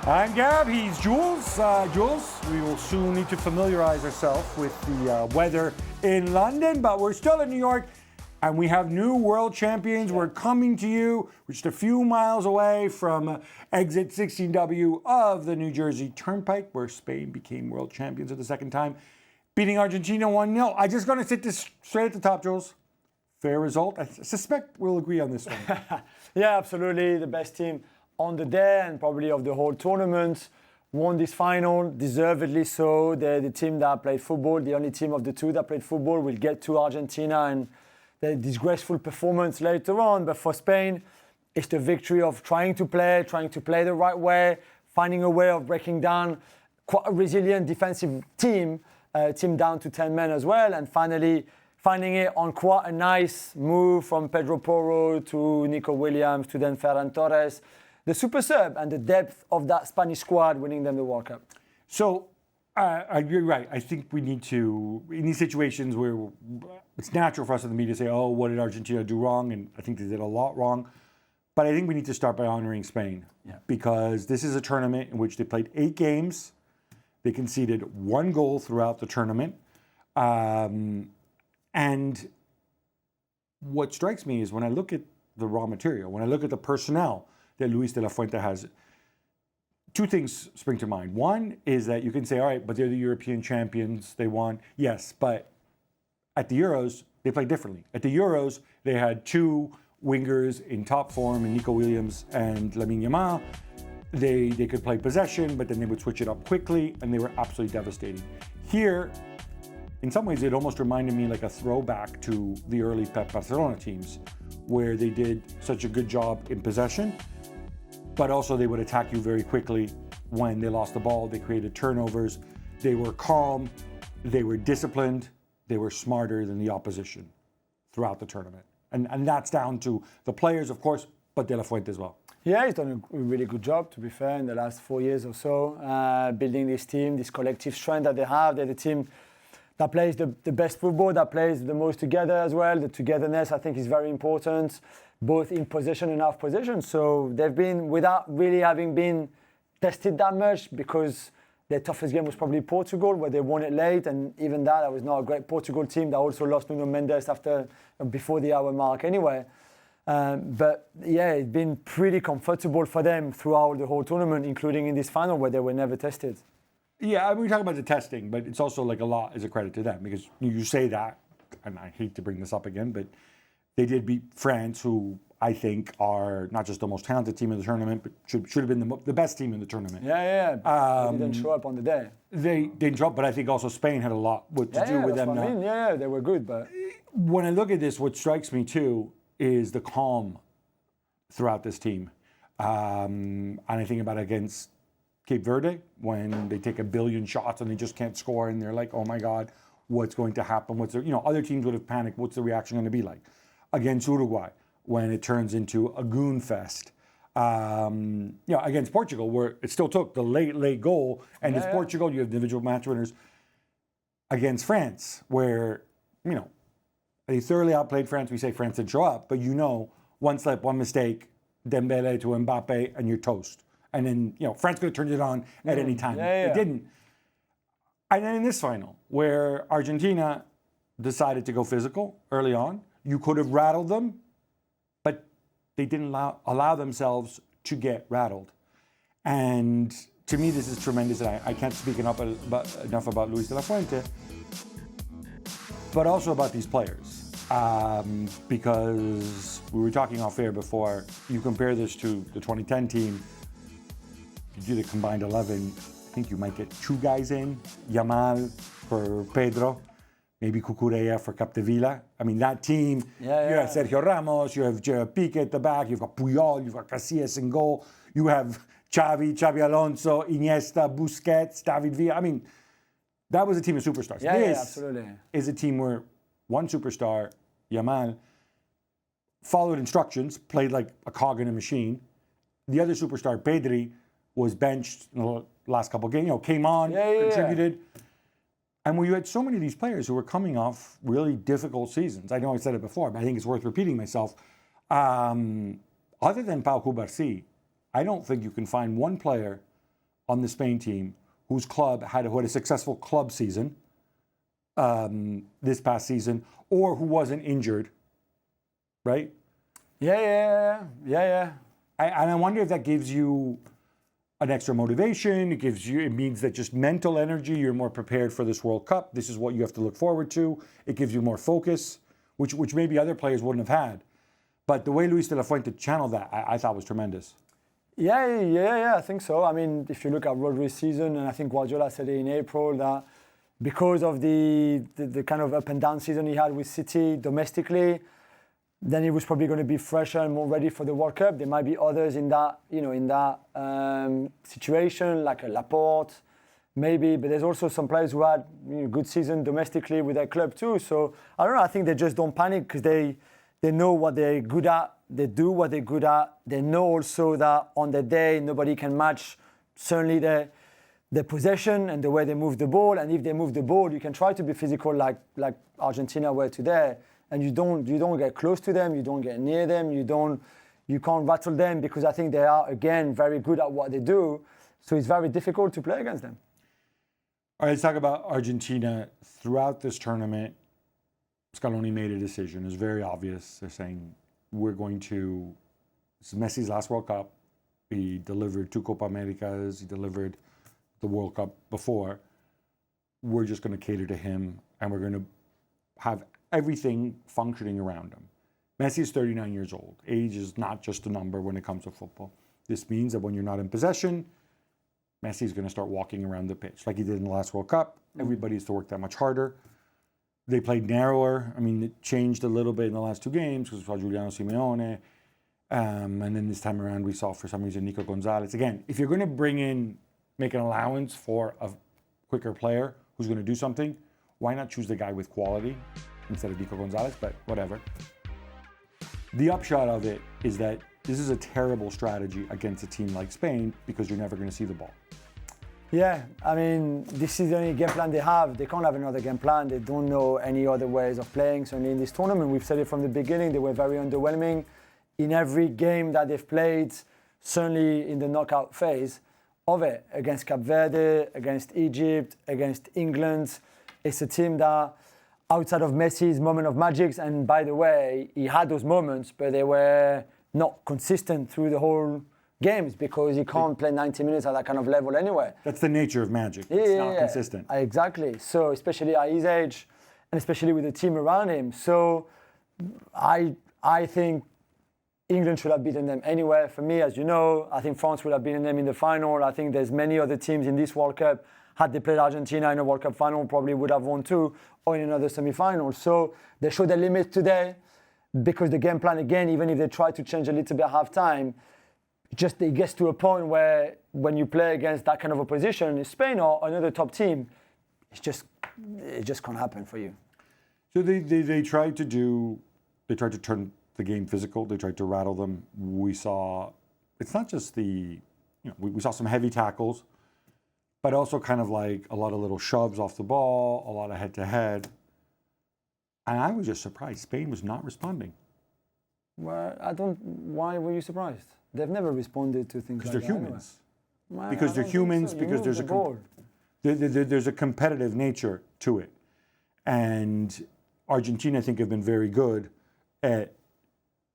I'm Gab, he's Jules. Jules, we will soon need to familiarize ourselves with the weather in London, but we're still in New York, and we have new world champions. We're coming to you. We're just a few miles away from exit 16W of the New Jersey Turnpike, where Spain became world champions for the second time, beating Argentina 1-0. I'm just going to sit this straight at the top, Jules. Fair result. I suspect we'll agree on this one. Yeah, absolutely. The best team on the day and probably of the whole tournament won this final, deservedly so. They're the team that played football, the only team of the two that played football. We'll get to Argentina and the disgraceful performance later on. But for Spain, it's the victory of trying to play the right way, finding a way of breaking down quite a resilient defensive team down to 10 men as well, and finally finding it on quite a nice move from Pedro Porro to Nico Williams to then Ferran Torres. The super sub and the depth of that Spanish squad winning them the World Cup. So, you're right. I think we need to, in these situations where it's natural for us in the media to say, oh, what did Argentina do wrong? And I think they did a lot wrong. But I think we need to start by honoring Spain. Yeah. Because this is a tournament in which they played 8 games. They conceded 1 goal throughout the tournament. And what strikes me is when I look at the raw material, when I look at the personnel that Luis de la Fuente has, 2 things spring to mind. One is that you can say, all right, but they're the European champions, they won. Yes, but at the Euros, they played differently. At the Euros, they had 2 wingers in top form, in Nico Williams and Lamine Yamal. They could play possession, but then they would switch it up quickly, and they were absolutely devastating. Here, in some ways, it almost reminded me like a throwback to the early Pep Barcelona teams, where they did such a good job in possession, but also they would attack you very quickly when they lost the ball. They created turnovers. They were calm. They were disciplined. They were smarter than the opposition throughout the tournament. And that's down to the players, of course, but De La Fuente as well. Yeah, he's done a really good job, to be fair, in the last 4 years or so, building this team, this collective strength that they have. They're the team that plays the best football, that plays the most together as well. The togetherness, I think, is very important, both in possession and off possession. So they've been, without really having been tested that much, because their toughest game was probably Portugal, where they won it late, and even that was not a great Portugal team that also lost Nuno Mendes before the hour mark anyway. But yeah, it's been pretty comfortable for them throughout the whole tournament, including in this final where they were never tested. Yeah, I mean, we talk about the testing, but it's also like a lot is a credit to them, because you say that, and I hate to bring this up again, but they did beat France, who I think are not just the most talented team in the tournament, but should have been the best team in the tournament. Yeah. They didn't show up on the day. They didn't show up, but I think also Spain had a lot to do with them. Yeah, they were good. But when I look at this, what strikes me too is the calm throughout this team. And I think about against Cape Verde, when they take 1 billion shots and they just can't score, and they're like, oh my God, what's going to happen? Other teams would have panicked. What's the reaction going to be like? Against Uruguay, when it turns into a goon fest. Against Portugal, where it still took the late goal, and it's Portugal, you have individual match winners. Against France, where, they thoroughly outplayed France. We say France didn't show up, but one slip, one mistake, Dembele to Mbappe, and you're toast. And then, France could have turned it on at any time. It didn't. And then in this final, where Argentina decided to go physical early on, you could have rattled them, but they didn't allow themselves to get rattled. And to me, this is tremendous. And I can't speak enough about Luis de la Fuente, but also about these players. Because we were talking off air before, you compare this to the 2010 team, you do the combined 11, I think you might get 2 guys in, Yamal for Pedro, maybe Cucurella for Capdevila. I mean, that team, you have Sergio Ramos, you have Piqué at the back, you've got Puyol, you've got Casillas in goal, you have Xavi Alonso, Iniesta, Busquets, David Villa. I mean, that was a team of superstars. This absolutely is a team where one superstar, Yamal, followed instructions, played like a cog in a machine. The other superstar, Pedri, was benched in the last couple of games, came on, contributed. And when you had so many of these players who were coming off really difficult seasons, I know I said it before, but I think it's worth repeating myself. Other than Pau Cubarsí, I don't think you can find one player on the Spain team whose club had a successful club season this past season, or who wasn't injured, right? Yeah. And I wonder if that gives you an extra motivation. It means that just mental energy, you're more prepared for this World Cup. This is what you have to look forward to. It gives you more focus, which maybe other players wouldn't have had. But the way Luis de la Fuente channeled that, I thought was tremendous. Yeah, I think so. I mean, if you look at Rodri's season, and I think Guardiola said it in April, that because of the kind of up and down season he had with City domestically, then he was probably going to be fresher and more ready for the World Cup. There might be others in that, situation, like a Laporte, maybe. But there's also some players who had good season domestically with their club too. So I don't know. I think they just don't panic because they know what they're good at. They do what they're good at. They know also that on the day nobody can match certainly their possession and the way they move the ball. And if they move the ball, you can try to be physical like Argentina were today. And you don't get close to them, you don't get near them, you can't rattle them because I think they are again very good at what they do. So it's very difficult to play against them. All right, let's talk about Argentina. Throughout this tournament, Scaloni made a decision. It's very obvious. They're saying this is Messi's last World Cup. He delivered 2 Copa Americas. He delivered the World Cup before. We're just going to cater to him, and we're going to have everything functioning around him. Messi is 39 years old. Age is not just a number when it comes to football. This means that when you're not in possession, Messi is going to start walking around the pitch like he did in the last World Cup. Everybody has to work that much harder. They played narrower. I mean, it changed a little bit in the last 2 games because we saw Julian Simeone. And then this time around, we saw, for some reason, Nico Gonzalez. Again, if you're going to make an allowance for a quicker player who's going to do something, why not choose the guy with quality instead of Nico Gonzalez? But whatever. The upshot of it is that this is a terrible strategy against a team like Spain because you're never going to see the ball. Yeah, I mean, this is the only game plan they have. They can't have another game plan. They don't know any other ways of playing. So in this tournament, we've said it from the beginning, they were very underwhelming. In every game that they've played, certainly in the knockout phase of it, against Cape Verde, against Egypt, against England, it's a team that, outside of Messi's moment of magic, and by the way, he had those moments, but they were not consistent through the whole games because he can't play 90 minutes at that kind of level anyway. That's the nature of magic. It's not consistent. Exactly. So especially at his age, and especially with the team around him. So I think England should have beaten them anyway. For me, as you know, I think France would have beaten them in the final. I think there's many other teams in this World Cup. Had they played Argentina in a World Cup final, probably would have won too, or in another semi-final. So they showed their limit today because the game plan, again, even if they try to change a little bit at half-time, it gets to a point where when you play against that kind of opposition, Spain or another top team, it just can't happen for you. So they tried to turn the game physical. They tried to rattle them. We saw, it's not just we saw some heavy tackles, but also kind of like a lot of little shoves off the ball, a lot of head-to-head. And I was just surprised. Spain was not responding. Well, why were you surprised? They've never responded to things like that. Because they're humans. Anyway. Well, because they're humans, because there's a competitive nature to it. And Argentina, I think, have been very good at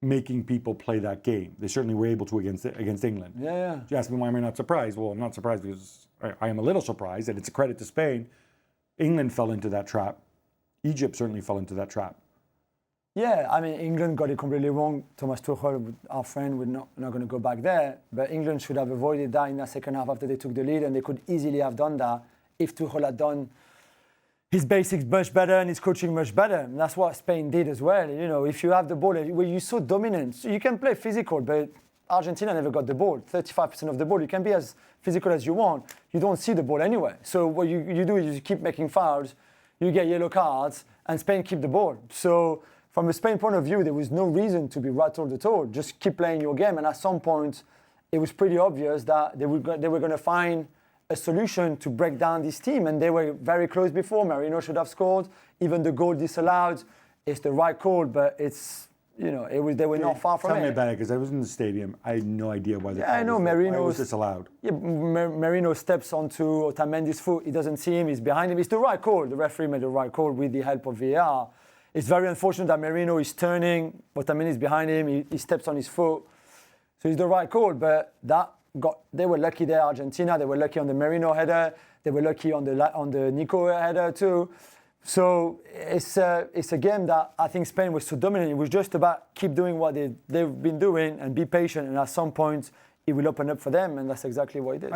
making people play that game. They certainly were able to against England. Yeah. You ask me why am I not surprised? Well, I'm not surprised because I am a little surprised, and it's a credit to Spain. England fell into that trap. Egypt certainly fell into that trap. Yeah, I mean, England got it completely wrong. Thomas Tuchel, our friend, we're not going to go back there. But England should have avoided that in that second half after they took the lead, and they could easily have done that if Tuchel had done his basics much better and his coaching much better. And that's what Spain did as well. You know, if you have the ball, well, you're so dominant. So you can play physical, but Argentina never got the ball. 35% of the ball. You can be as physical as you want. You don't see the ball anyway. So what you do is you keep making fouls, you get yellow cards, and Spain keep the ball. So from a Spain point of view, there was no reason to be rattled at all. Just keep playing your game. And at some point, it was pretty obvious that they were going to find a solution to break down this team. And they were very close before. Marino should have scored. Even the goal disallowed is the right call, but it's they were not far from Tell me it. about it, because I was in the stadium. I had no idea why the I know Marino. Why was this allowed? Yeah, Marino steps onto Otamendi's foot. He doesn't see him. He's behind him. It's the right call. The referee made the right call with the help of VAR. It's very unfortunate that Marino is turning. Otamendi's behind him. He steps on his foot. So it's the right call. But they were lucky there, Argentina. They were lucky on the Marino header. They were lucky on the Nico header too. So it's a game that I think Spain was so dominant. It was just about keep doing what they've been doing and be patient. And at some point, it will open up for them. And that's exactly what it did.